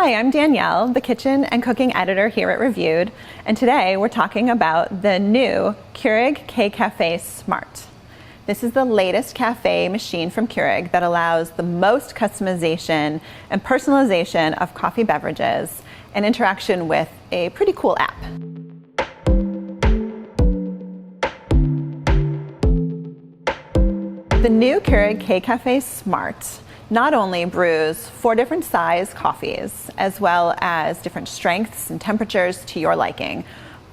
Hi, I'm Danielle, the kitchen and cooking editor here at BrewID, and today we're talking about the new Keurig K-Cafe Smart. This is the latest cafe machine from Keurig that allows the most customization and personalization of coffee beverages and interaction with a pretty cool app. The new Keurig K-Cafe Smart not only brews 4 different size coffees, as well as different strengths and temperatures to your liking,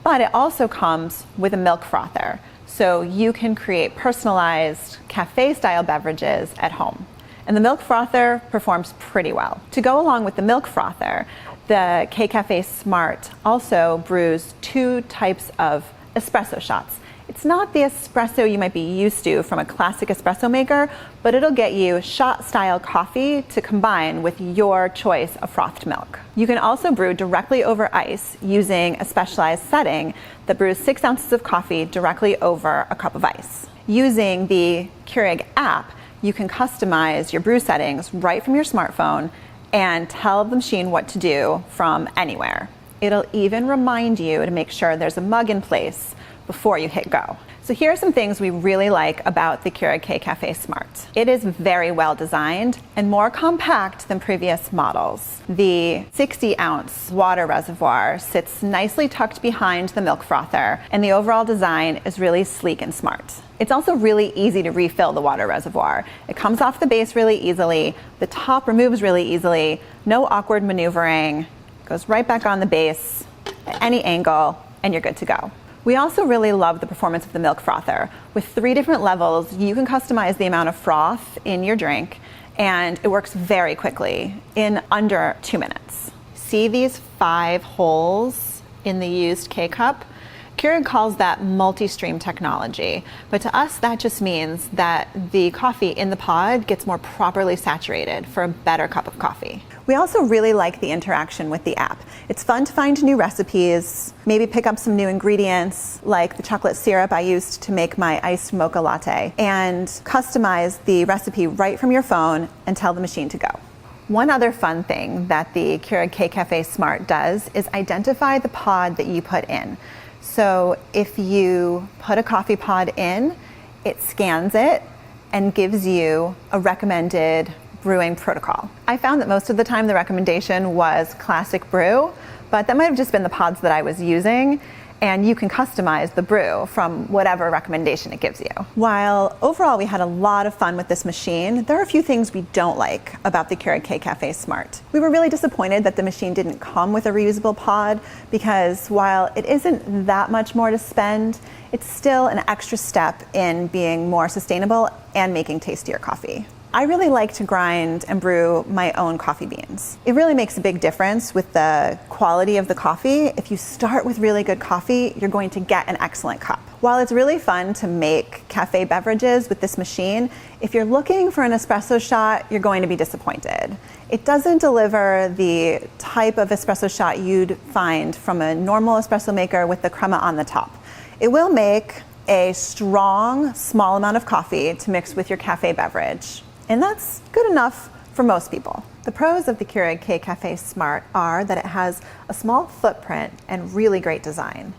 but it also comes with a milk frother, so you can create personalized cafe-style beverages at home. And the milk frother performs pretty well. To go along with the milk frother, the K-Cafe Smart also brews 2 types of espresso shots. It's not the espresso you might be used to from a classic espresso maker, but it'll get you shot-style coffee to combine with your choice of frothed milk. You can also brew directly over ice using a specialized setting that brews 6 ounces of coffee directly over a cup of ice. Using the Keurig app, you can customize your brew settings right from your smartphone and tell the machine what to do from anywhere. It'll even remind you to make sure there's a mug in place before you hit go. So here are some things we really like about the Keurig K-Cafe Smart. It is very well designed and more compact than previous models. The 60-ounce water reservoir sits nicely tucked behind the milk frother, and the overall design is really sleek and smart. It's also really easy to refill the water reservoir. It comes off the base really easily, the top removes really easily, no awkward maneuvering, goes right back on the base at any angle, and you're good to go. We also really love the performance of the milk frother. With 3 different levels, you can customize the amount of froth in your drink, and it works very quickly, in under 2 minutes. See these 5 holes in the used K-Cup? Keurig calls that Multistream technology, but to us that just means that the coffee in the pod gets more properly saturated for a better cup of coffee. We also really like the interaction with the app. It's fun to find new recipes, maybe pick up some new ingredients like the chocolate syrup I used to make my iced mocha latte, and customize the recipe right from your phone and tell the machine to go. One other fun thing that the Keurig K-Cafe Smart does is identify the pod that you put in. So if you put a coffee pod in, it scans it and gives you a recommended brewing protocol. I found that most of the time the recommendation was classic brew, but that might have just been the pods that I was using, and you can customize the brew from whatever recommendation it gives you. While overall we had a lot of fun with this machine, there are a few things we don't like about the Keurig K-Cafe Smart. We were really disappointed that the machine didn't come with a reusable pod, because while it isn't that much more to spend, it's still an extra step in being more sustainable and making tastier coffee. I really like to grind and brew my own coffee beans. It really makes a big difference with the quality of the coffee. If you start with really good coffee, you're going to get an excellent cup. While it's really fun to make cafe beverages with this machine, if you're looking for an espresso shot, you're going to be disappointed. It doesn't deliver the type of espresso shot you'd find from a normal espresso maker with the crema on the top. It will make a strong, small amount of coffee to mix with your cafe beverage. And that's good enough for most people. The pros of the Keurig K-Cafe Smart are that it has a small footprint and really great design.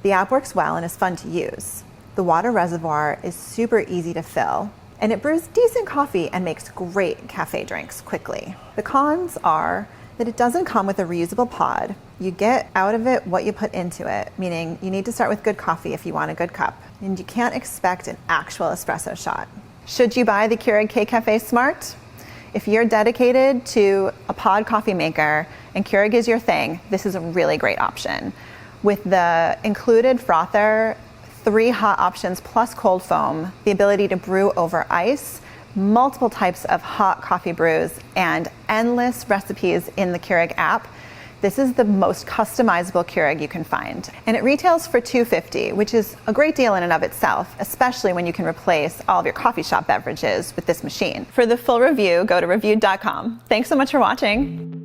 The app works well and is fun to use. The water reservoir is super easy to fill, and it brews decent coffee and makes great cafe drinks quickly. The cons are that it doesn't come with a reusable pod. You get out of it what you put into it, meaning you need to start with good coffee if you want a good cup, and you can't expect an actual espresso shot. Should you buy the Keurig K-Cafe Smart? If you're dedicated to a pod coffee maker and Keurig is your thing, this is a really great option. With the included frother, 3 hot options plus cold foam, the ability to brew over ice, multiple types of hot coffee brews, and endless recipes in the Keurig app, this is the most customizable Keurig you can find. And it retails for $2.50, which is a great deal in and of itself, especially when you can replace all of your coffee shop beverages with this machine. For the full review, go to BrewID.com. Thanks so much for watching.